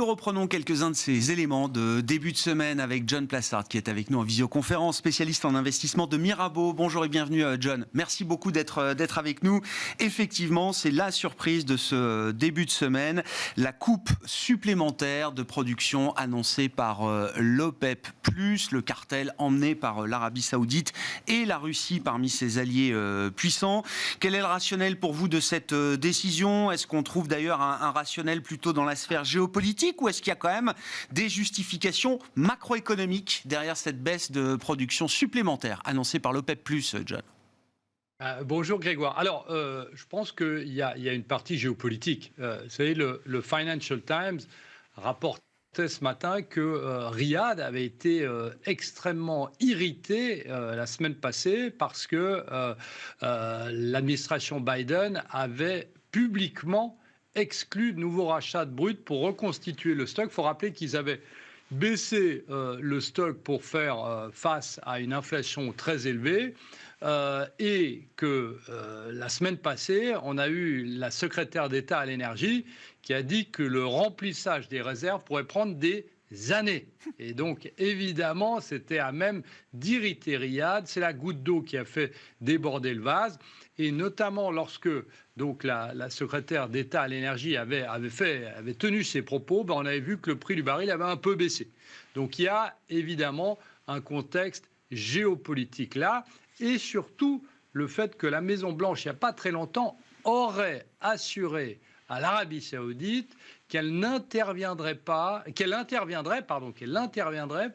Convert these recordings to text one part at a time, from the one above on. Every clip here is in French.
nous reprenons quelques-uns de ces éléments de début de semaine avec John Plassard qui est avec nous en visioconférence, spécialiste en investissement de Mirabeau. Bonjour et bienvenue John. Merci beaucoup d'être avec nous. Effectivement, c'est la surprise de ce début de semaine, la coupe supplémentaire de production annoncée par l'OPEP+, le cartel emmené par l'Arabie Saoudite et la Russie parmi ses alliés puissants. Quel est le rationnel pour vous de cette décision? Est-ce qu'on trouve d'ailleurs un rationnel plutôt dans la sphère géopolitique ou est-ce qu'il y a quand même des justifications macroéconomiques derrière cette baisse de production supplémentaire annoncée par l'OPEP+, John? Bonjour Grégoire. Alors, je pense qu'il y a une partie géopolitique. Vous savez, le Financial Times rapportait ce matin que Riyad avait été extrêmement irrité la semaine passée parce que l'administration Biden avait publiquement exclu de nouveaux rachats de brut pour reconstituer le stock. Il faut rappeler qu'ils avaient baissé le stock pour faire face à une inflation très élevée et que la semaine passée, on a eu la secrétaire d'État à l'énergie qui a dit que le remplissage des réserves pourrait prendre des années. Et donc, évidemment, c'était à même d'irriter Riyad. C'est la goutte d'eau qui a fait déborder le vase. Et notamment lorsque donc, la secrétaire d'État à l'énergie avait tenu ses propos, on avait vu que le prix du baril avait un peu baissé. Donc, il y a évidemment un contexte géopolitique là. Et surtout, le fait que la Maison-Blanche, il n'y a pas très longtemps, aurait assuré à l'Arabie Saoudite qu'elle interviendrait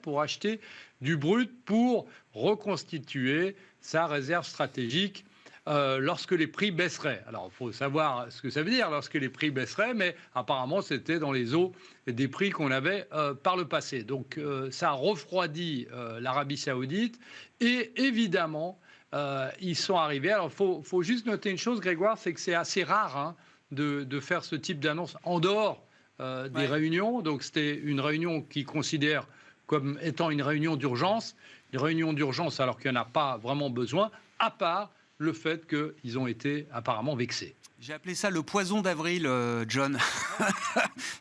pour acheter du brut pour reconstituer sa réserve stratégique lorsque les prix baisseraient. Alors, il faut savoir ce que ça veut dire lorsque les prix baisseraient, mais apparemment, c'était dans les eaux des prix qu'on avait par le passé. Donc, ça refroidit l'Arabie Saoudite et évidemment, ils sont arrivés. Alors, il faut juste noter une chose, Grégoire, c'est que c'est assez rare de faire ce type d'annonce en dehors des réunions. Donc, c'était une réunion qu'ils considèrent comme étant une réunion d'urgence. Une réunion d'urgence alors qu'il n'y en a pas vraiment besoin, à part le fait qu'ils ont été apparemment vexés. J'ai appelé ça le poison d'avril, John.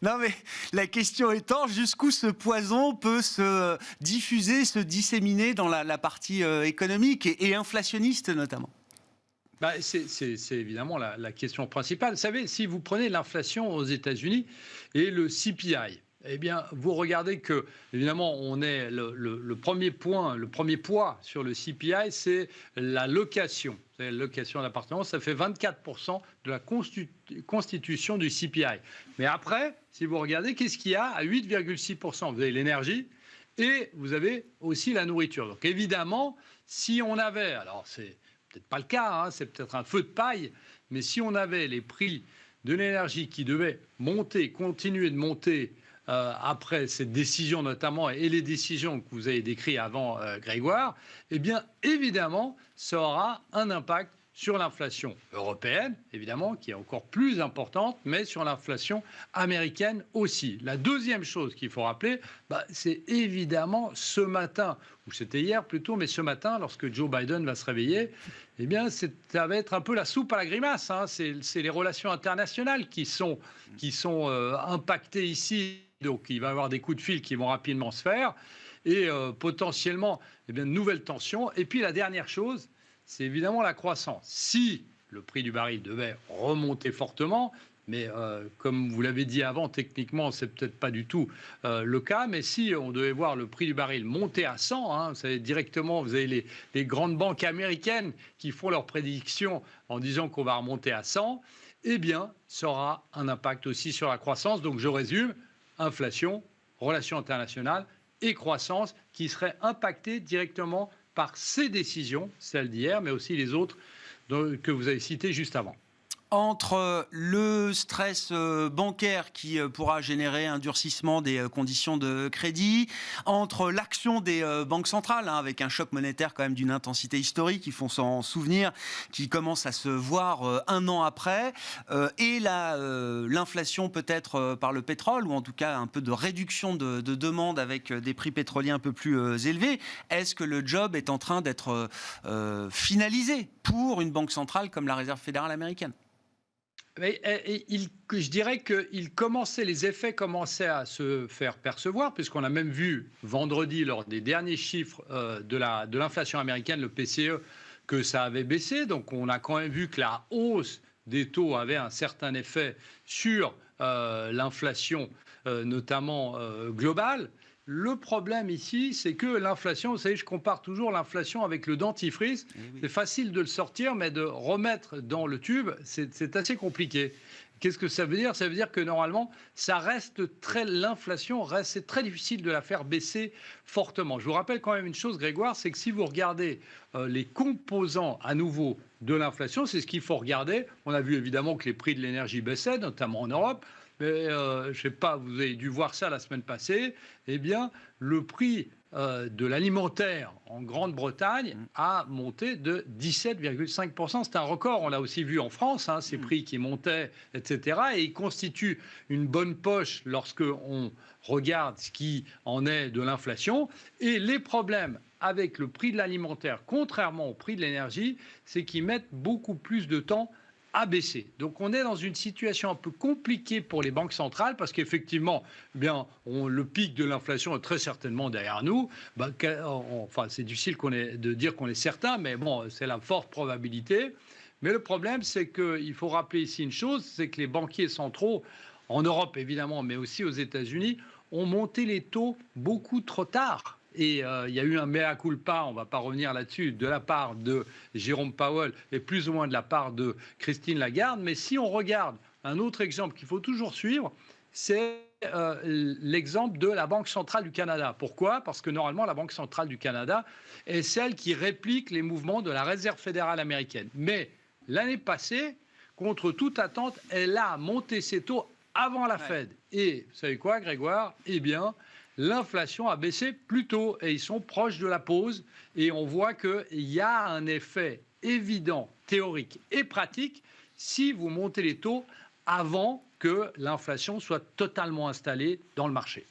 Non mais la question étant, jusqu'où ce poison peut se diffuser, se disséminer dans la partie économique et inflationniste notamment? C'est évidemment la question principale. Vous savez, si vous prenez l'inflation aux États-Unis et le CPI, eh bien, vous regardez que, évidemment, on est le premier point, le premier poids sur le CPI, c'est la location. La location d'appartement, ça fait 24% de la constitution du CPI. Mais après, si vous regardez, qu'est-ce qu'il y a à 8,6%? Vous avez l'énergie et vous avez aussi la nourriture. Donc, évidemment, si on avait, alors c'est peut-être pas le cas, c'est peut-être un feu de paille, mais si on avait les prix de l'énergie qui devaient monter, continuer de monter après cette décision notamment et les décisions que vous avez décrites avant, Grégoire, eh bien, évidemment, ça aura un impact sur l'inflation européenne, évidemment, qui est encore plus importante, mais sur l'inflation américaine aussi. La deuxième chose qu'il faut rappeler, c'est évidemment ce matin, ou c'était hier plutôt, mais ce matin, lorsque Joe Biden va se réveiller, eh bien, ça va être un peu la soupe à la grimace. C'est les relations internationales qui sont impactées ici. Donc, il va y avoir des coups de fil qui vont rapidement se faire et potentiellement de nouvelles tensions. Et puis, la dernière chose, c'est évidemment la croissance. Si le prix du baril devait remonter fortement, mais comme vous l'avez dit avant, techniquement, c'est peut-être pas du tout le cas, mais si on devait voir le prix du baril monter à 100, vous savez, directement, vous avez les grandes banques américaines qui font leurs prédictions en disant qu'on va remonter à 100, eh bien, ça aura un impact aussi sur la croissance. Donc, je résume, inflation, relations internationales et croissance qui seraient impactées directement par ces décisions, celles d'hier, mais aussi les autres que vous avez citées juste avant. Entre le stress bancaire qui pourra générer un durcissement des conditions de crédit, entre l'action des banques centrales, avec un choc monétaire quand même d'une intensité historique, il faut s'en souvenir, qui commence à se voir un an après, et l'inflation peut-être par le pétrole, ou en tout cas un peu de réduction de demande avec des prix pétroliers un peu plus élevés, est-ce que le job est en train d'être finalisé pour une banque centrale comme la Réserve fédérale américaine ? Mais je dirais que les effets commençaient à se faire percevoir, puisqu'on a même vu vendredi, lors des derniers chiffres de l'inflation américaine, le PCE, que ça avait baissé. Donc on a quand même vu que la hausse des taux avait un certain effet sur l'inflation, notamment globale. Le problème ici, c'est que l'inflation, vous savez, je compare toujours l'inflation avec le dentifrice. Oui. C'est facile de le sortir, mais de remettre dans le tube, c'est assez compliqué. Qu'est-ce que ça veut dire? Ça veut dire que normalement, l'inflation reste, c'est très difficile de la faire baisser fortement. Je vous rappelle quand même une chose, Grégoire, c'est que si vous regardez les composants à nouveau de l'inflation, c'est ce qu'il faut regarder. On a vu évidemment que les prix de l'énergie baissaient, notamment en Europe. Mais je ne sais pas, vous avez dû voir ça la semaine passée. Eh bien, le prix de l'alimentaire en Grande-Bretagne a monté de 17,5%. C'est un record. On l'a aussi vu en France, ces prix qui montaient, etc. Et ils constituent une bonne poche lorsque on regarde ce qui en est de l'inflation. Et les problèmes avec le prix de l'alimentaire, contrairement au prix de l'énergie, c'est qu'ils mettent beaucoup plus de temps à baisser. Donc on est dans une situation un peu compliquée pour les banques centrales parce qu'effectivement, le pic de l'inflation est très certainement derrière nous. C'est difficile de dire qu'on est certain, mais bon, c'est la forte probabilité. Mais le problème, c'est qu'il faut rappeler ici une chose, c'est que les banquiers centraux, en Europe évidemment, mais aussi aux États-Unis, ont monté les taux beaucoup trop tard. Et il y a eu un mea culpa, on ne va pas revenir là-dessus, de la part de Jérôme Powell et plus ou moins de la part de Christine Lagarde. Mais si on regarde un autre exemple qu'il faut toujours suivre, c'est l'exemple de la Banque centrale du Canada. Pourquoi? Parce que normalement, la Banque centrale du Canada est celle qui réplique les mouvements de la Réserve fédérale américaine. Mais l'année passée, contre toute attente, elle a monté ses taux avant la Fed. Et vous savez quoi, Grégoire? Eh bien, l'inflation a baissé plus tôt et ils sont proches de la pause. Et on voit qu'il y a un effet évident, théorique et pratique si vous montez les taux avant que l'inflation soit totalement installée dans le marché.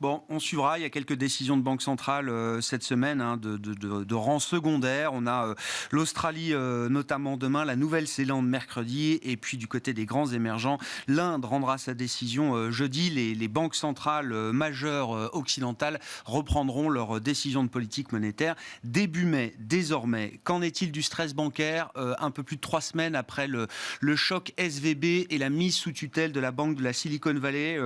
Bon, on suivra. Il y a quelques décisions de banque centrale cette semaine de rang secondaire. On a l'Australie notamment demain, la Nouvelle-Zélande mercredi, et puis du côté des grands émergents, l'Inde rendra sa décision jeudi. Les banques centrales majeures occidentales reprendront leurs décisions de politique monétaire début mai. Désormais, qu'en est-il du stress bancaire un peu plus de 3 semaines après le choc SVB et la mise sous tutelle de la banque de la Silicon Valley?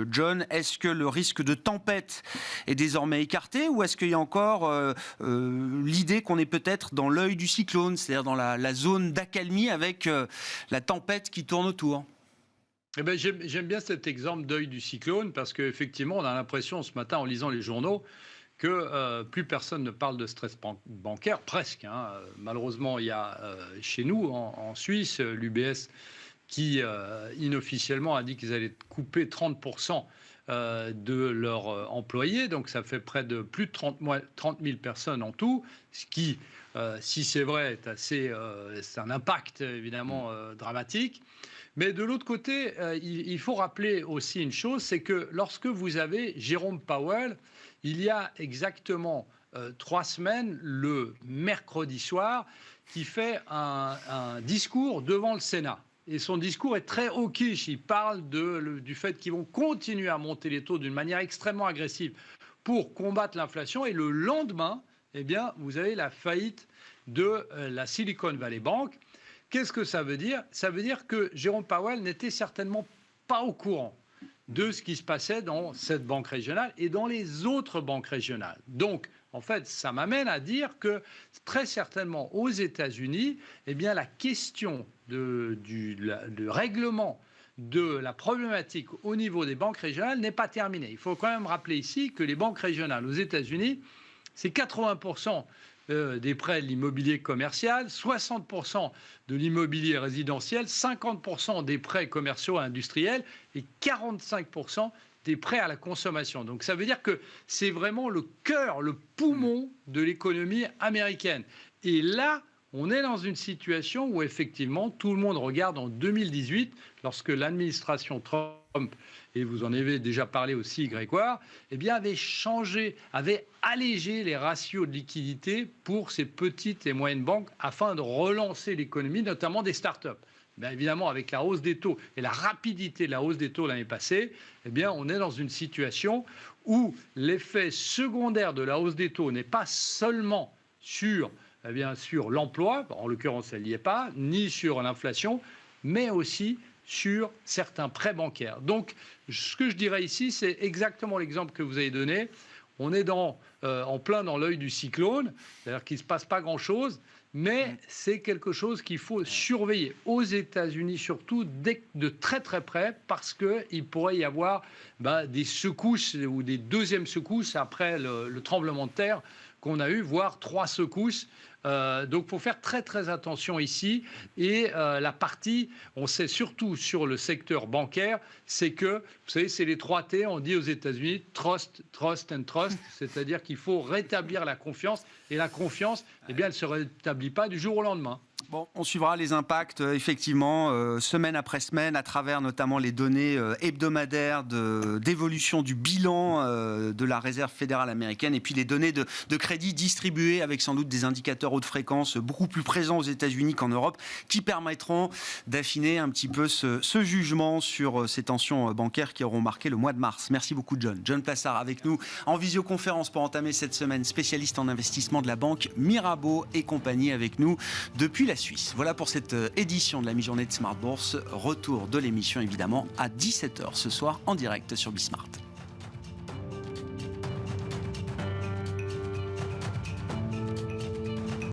John, est-ce que le risque de tempête est désormais écarté ou est-ce qu'il y a encore l'idée qu'on est peut-être dans l'œil du cyclone, c'est-à-dire dans la zone d'accalmie avec la tempête qui tourne autour? J'aime bien cet exemple d'œil du cyclone parce qu'effectivement, on a l'impression ce matin en lisant les journaux que plus personne ne parle de stress bancaire, presque. Malheureusement, il y a chez nous, en Suisse, l'UBS qui inofficiellement a dit qu'ils allaient couper 30% de leurs employés. Donc ça fait près de plus de 30 000 personnes en tout, ce qui, si c'est vrai, c'est un impact évidemment dramatique. Mais de l'autre côté, il faut rappeler aussi une chose, c'est que lorsque vous avez Jérôme Powell, il y a exactement 3 semaines, le mercredi soir, qui fait un discours devant le Sénat. Et son discours est très hawkish. Il parle du fait qu'ils vont continuer à monter les taux d'une manière extrêmement agressive pour combattre l'inflation. Et le lendemain, eh bien, vous avez la faillite de la Silicon Valley Bank. Qu'est-ce que ça veut dire? Ça veut dire que Jérôme Powell n'était certainement pas au courant de ce qui se passait dans cette banque régionale et dans les autres banques régionales. Donc, en fait, ça m'amène à dire que très certainement aux États-Unis, eh bien, la question du règlement de la problématique au niveau des banques régionales n'est pas terminée. Il faut quand même rappeler ici que les banques régionales aux États-Unis, c'est 80% des prêts de l'immobilier commercial, 60% de l'immobilier résidentiel, 50% des prêts commerciaux et industriels et 45% des prêts à la consommation. Donc ça veut dire que c'est vraiment le cœur, le poumon de l'économie américaine. Et là, on est dans une situation où effectivement tout le monde regarde en 2018, lorsque l'administration Trump, et vous en avez déjà parlé aussi Grégoire, eh bien avait changé, avait allégé les ratios de liquidité pour ces petites et moyennes banques afin de relancer l'économie, notamment des start-up. Bien évidemment, avec la hausse des taux et la rapidité de la hausse des taux l'année passée, eh bien, on est dans une situation où l'effet secondaire de la hausse des taux n'est pas seulement sur, sur l'emploi, en l'occurrence, elle n'y est pas, ni sur l'inflation, mais aussi sur certains prêts bancaires. Donc, ce que je dirais ici, c'est exactement l'exemple que vous avez donné. On est en plein dans l'œil du cyclone, c'est-à-dire qu'il ne se passe pas grand-chose, mais c'est quelque chose qu'il faut surveiller aux États-Unis, surtout de très très près, parce qu'il pourrait y avoir des secousses ou des deuxièmes secousses après le tremblement de terre qu'on a eu, voire 3 secousses. Donc, il faut faire très très attention ici. Et la partie, on sait surtout sur le secteur bancaire, c'est que, vous savez, c'est les 3 T, on dit aux États-Unis, trust, trust and trust, c'est-à-dire qu'il faut rétablir la confiance. Et la confiance, eh bien, elle ne se rétablit pas du jour au lendemain. Bon, on suivra les impacts, effectivement, semaine après semaine, à travers notamment les données hebdomadaires d'évolution du bilan de la Réserve fédérale américaine et puis les données de crédit distribuées avec sans doute des indicateurs haute fréquence beaucoup plus présents aux États-Unis qu'en Europe qui permettront d'affiner un petit peu ce jugement sur ces tensions bancaires qui auront marqué le mois de mars. Merci beaucoup, John. John Plassard avec nous en visioconférence pour entamer cette semaine, spécialiste en investissement de la banque Mirabeau et compagnie avec nous depuis la Suisse. Voilà pour cette édition de la mi-journée de Smart Bourse. Retour de l'émission évidemment à 17h ce soir en direct sur Bismart.